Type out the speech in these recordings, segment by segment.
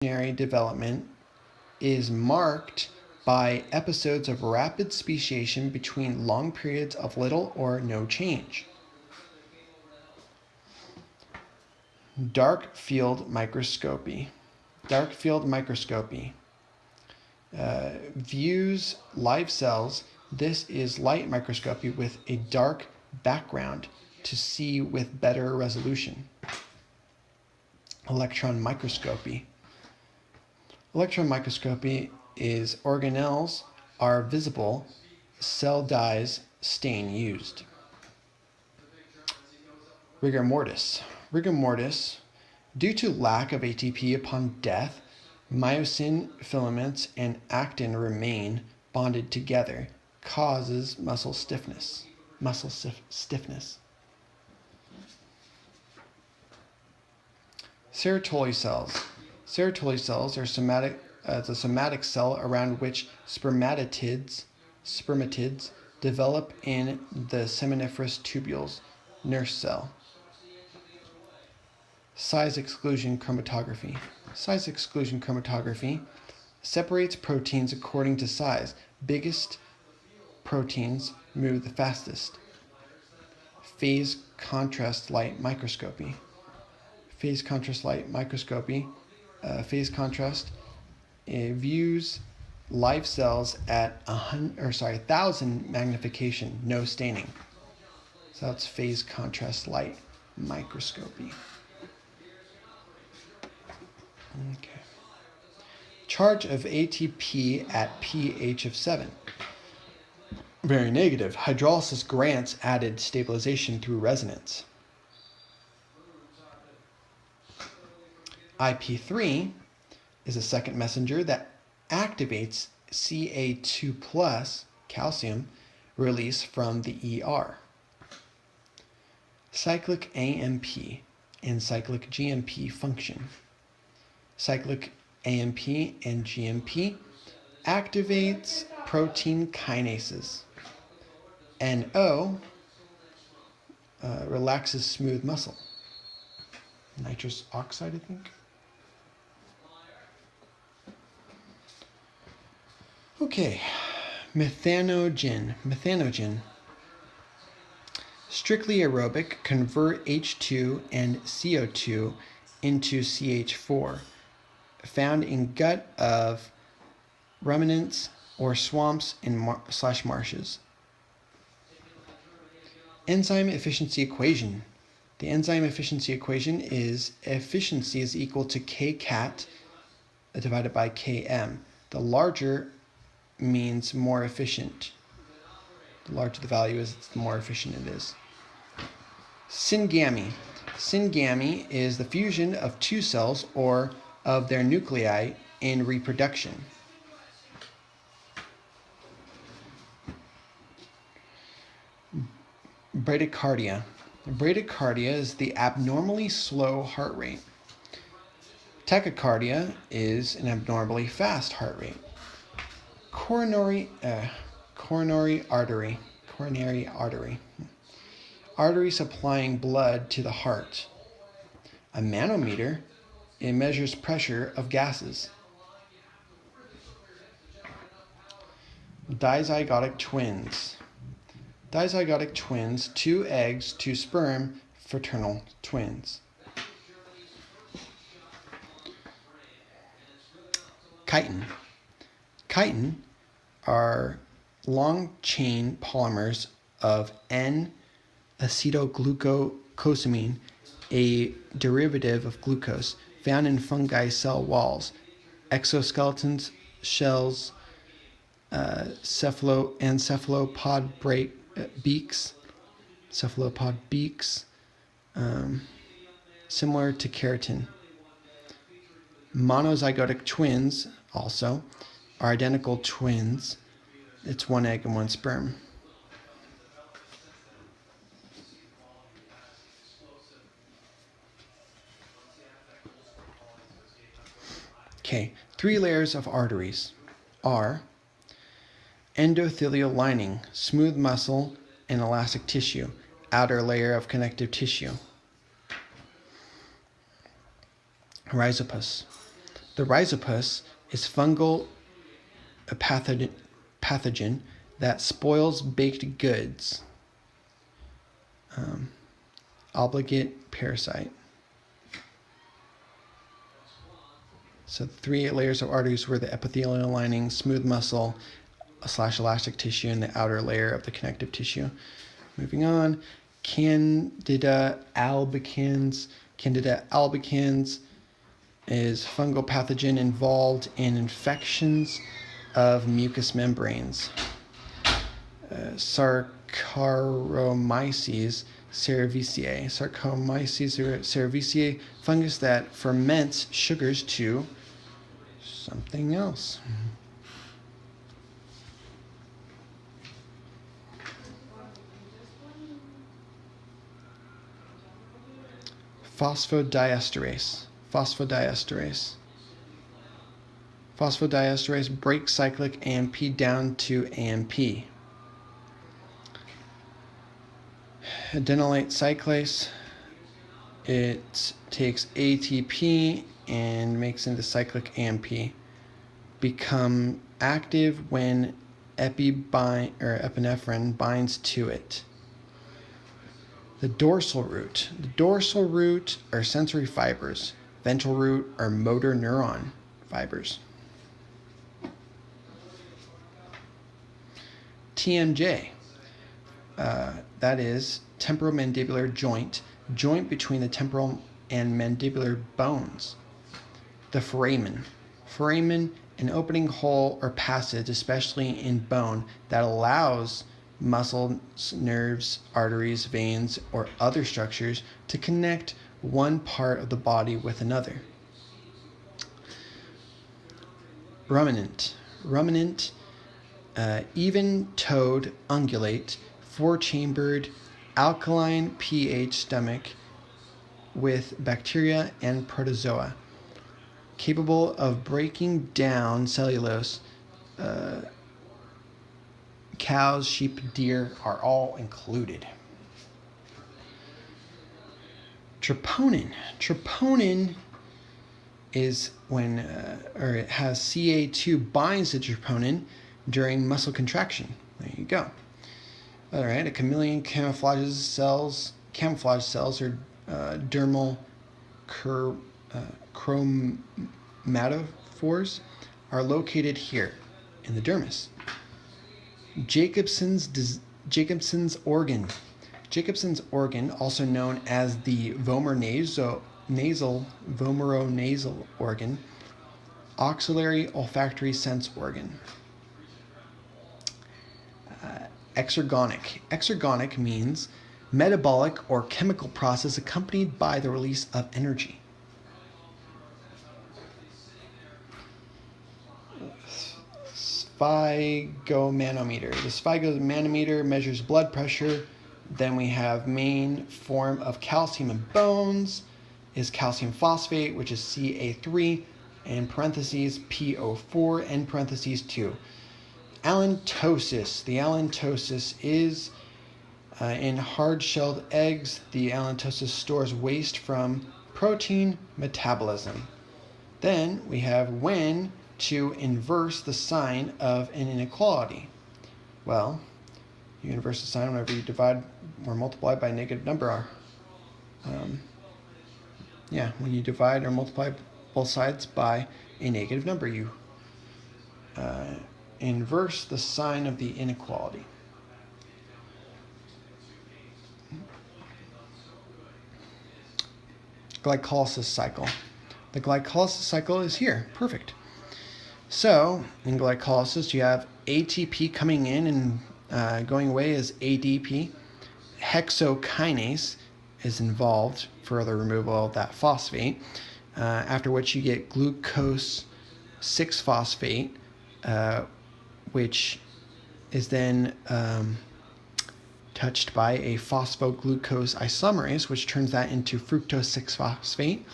evolutionary development is marked by episodes of rapid speciation between long periods of little or no change. Dark field microscopy. Dark field microscopy views live cells. This is light microscopy with a dark background to see with better resolution. Electron microscopy. Electron microscopy is organelles are visible, cell dyes, stain used. Rigor mortis. Rigor mortis, due to lack of ATP upon death, myosin filaments and actin remain bonded together, causes muscle stiffness. Sertoli cells. Sertoli cells are the somatic cell around which spermatids develop in the seminiferous tubules, nurse cell. Size exclusion chromatography. Size exclusion chromatography separates proteins according to size. Biggest proteins move the fastest. Phase contrast light microscopy. Phase contrast light microscopy. Phase contrast views live cells at 1,000 magnification, no staining. So that's phase contrast light microscopy. Okay. Charge of ATP at pH of 7. Very negative. Hydrolysis grants added stabilization through resonance. IP3 is a second messenger that activates Ca2 plus calcium release from the ER. Cyclic AMP and cyclic GMP function. Cyclic AMP and GMP activates protein kinases. NO relaxes smooth muscle. Nitrous oxide, I think. Okay, methanogen. Strictly aerobic, convert H2 and CO2 into CH4, found in gut of ruminants or swamps and marshes. Enzyme efficiency equation. The enzyme efficiency equation is efficiency is equal to Kcat divided by Km. The larger means more efficient. The larger the value is, the more efficient it is. Syngamy. Syngamy is the fusion of two cells or of their nuclei in reproduction. Bradycardia. Bradycardia is the abnormally slow heart rate. Tachycardia is an abnormally fast heart rate. Coronary artery. Artery supplying blood to the heart. A manometer, it measures pressure of gases. Dizygotic twins. Dizygotic twins, 2 eggs, 2 sperm, fraternal twins. Chitin. Chitin are long chain polymers of N-acetylglucosamine, a derivative of glucose, found in fungi cell walls, exoskeletons, shells, cephalopod beaks, similar to keratin. Monozygotic twins also are identical twins. It's 1 egg and 1 sperm. Okay, 3 layers of arteries are endothelial lining, smooth muscle and elastic tissue, outer layer of connective tissue. Rhizopus. The rhizopus is fungal pathogen that spoils baked goods. Obligate parasite. So 3 layers of arteries were the epithelial lining, smooth muscle / elastic tissue, and the outer layer of the connective tissue. Moving on, Candida albicans. Candida albicans is fungal pathogen involved in infections of mucous membranes. Saccharomyces cerevisiae. Saccharomyces cerevisiae, fungus that ferments sugars to something else. Phosphodiesterase. Phosphodiesterase breaks cyclic AMP down to AMP. Adenylate cyclase, it takes ATP and makes into cyclic AMP. Become active when epinephrine binds to it. The dorsal root. The dorsal root are sensory fibers. Ventral root are motor neuron fibers. TMJ. That is temporomandibular joint between the temporal and mandibular bones. The foramen. Foramen, an opening hole or passage, especially in bone, that allows muscles, nerves, arteries, veins, or other structures to connect one part of the body with another. Ruminant. Even-toed ungulate, 4-chambered, alkaline pH stomach with bacteria and protozoa, capable of breaking down cellulose. Cows, sheep, deer are all included. Troponin. Troponin is when, it has Ca2 binds to troponin during muscle contraction. There you go. All right, a chameleon camouflage cells or dermal chromatophores are located here in the dermis. Jacobson's organ. Jacobson's organ, also known as the vomeronasal organ, auxiliary olfactory sense organ. Exergonic. Exergonic means metabolic or chemical process accompanied by the release of energy. Sphygomanometer. The sphygomanometer measures blood pressure. Then we have main form of calcium in bones is calcium phosphate, which is Ca3, in parentheses PO4, end parentheses 2. Allantosis. The allantosis is in hard-shelled eggs. The allantosis stores waste from protein metabolism. Then we have when to inverse the sign of an inequality. Well, you inverse the sign whenever you divide or multiply by a negative number. When you divide or multiply both sides by a negative number, you inverse the sign of the inequality. Glycolysis cycle. The glycolysis cycle is here. Perfect. So, in glycolysis, you have ATP coming in and going away as ADP. Hexokinase is involved for the removal of that phosphate, after which you get glucose 6-phosphate, which is then touched by a phosphoglucose isomerase, which turns that into fructose 6-phosphate.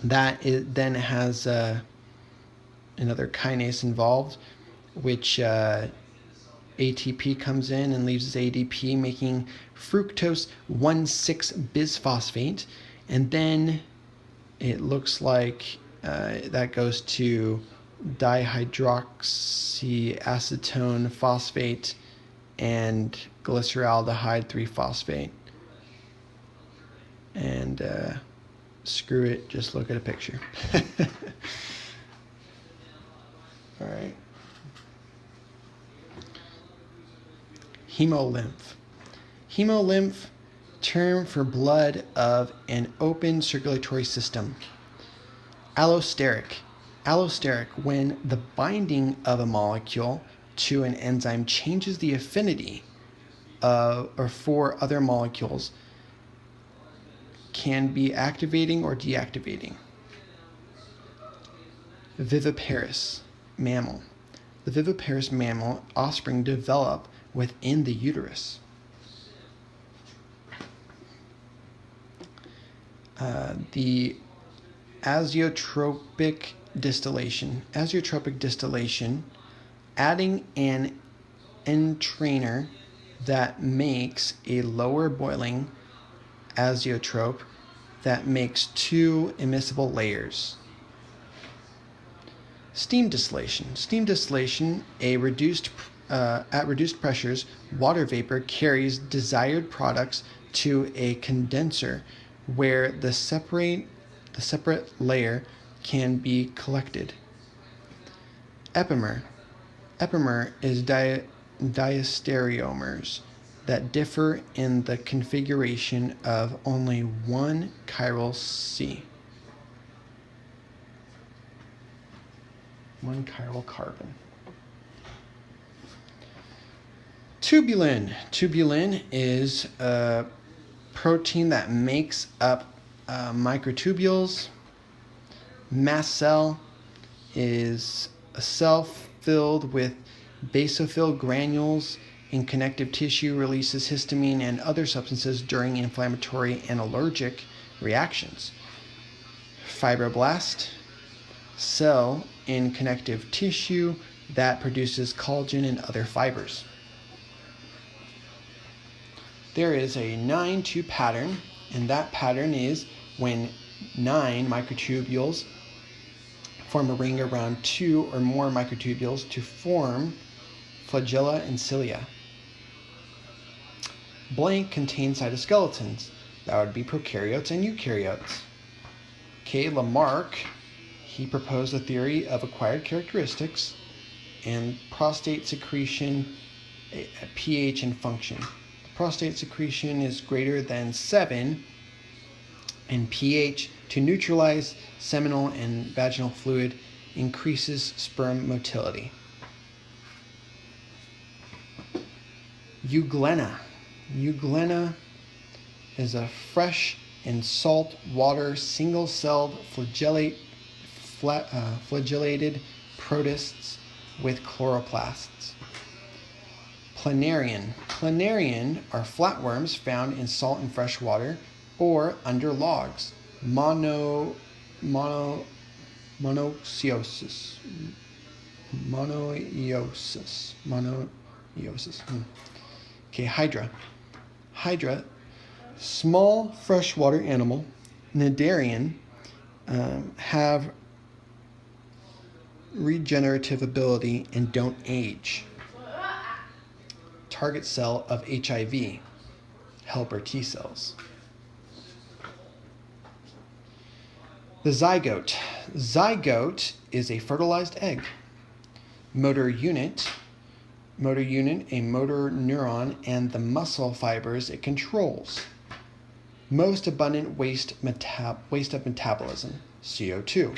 That then has another kinase involved, which ATP comes in and leaves ADP, making fructose 1,6-bisphosphate. And then it looks like that goes to dihydroxyacetone phosphate and glyceraldehyde 3-phosphate. And screw it, just look at a picture. All right. Hemolymph. Hemolymph, term for blood of an open circulatory system. Allosteric. Allosteric, when the binding of a molecule to an enzyme changes the affinity of or for other molecules, can be activating or deactivating. Viviparous mammal. The viviparous mammal offspring develop within the uterus. The azeotropic distillation. Azeotropic distillation, adding an entrainer that makes a lower boiling azeotrope that makes two immiscible layers. Steam distillation. Steam distillation, at reduced pressures, water vapor carries desired products to a condenser where the separate layer can be collected. Epimer. Epimer is diastereomers that differ in the configuration of only one chiral C. One chiral carbon. Tubulin. Tubulin is a protein that makes up microtubules. Mast cell is a cell filled with basophil granules in connective tissue, releases histamine and other substances during inflammatory and allergic reactions. Fibroblast, cell in connective tissue that produces collagen and other fibers. There is a 9-2 pattern, and that pattern is when 9 microtubules form a ring around 2 or more microtubules to form flagella and cilia. Blank contains cytoskeletons. That would be prokaryotes and eukaryotes. K. Lamarck, he proposed a theory of acquired characteristics and prostate secretion, pH, and function. Prostate secretion is greater than 7 and pH to neutralize seminal and vaginal fluid increases sperm motility. Euglena. Euglena is a fresh and salt water single-celled flagellated protists with chloroplasts. Planarian. Planarian are flatworms found in salt and fresh water or under logs. Monoiosis. Okay, Hydra. Hydra, small freshwater animal, cnidarian, have regenerative ability and don't age. Target cell of HIV, helper T cells. The zygote. Zygote is a fertilized egg. Motor unit, a motor neuron, and the muscle fibers it controls. Most abundant waste of metabolism, CO2.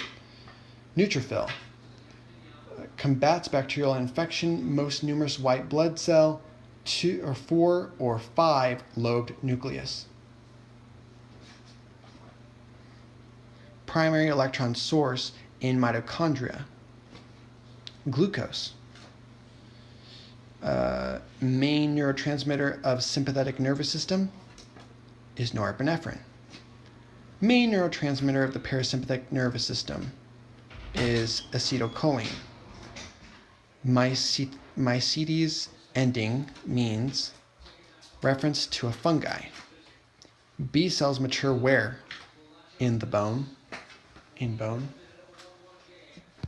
Neutrophil, combats bacterial infection, most numerous white blood cell, 2 or 4 or 5 lobed nucleus. Primary electron source in mitochondria. Glucose, main neurotransmitter of sympathetic nervous system is norepinephrine. Main neurotransmitter of the parasympathetic nervous system is acetylcholine. Mycetes ending means reference to a fungi. B cells mature where? In the bone. In bone.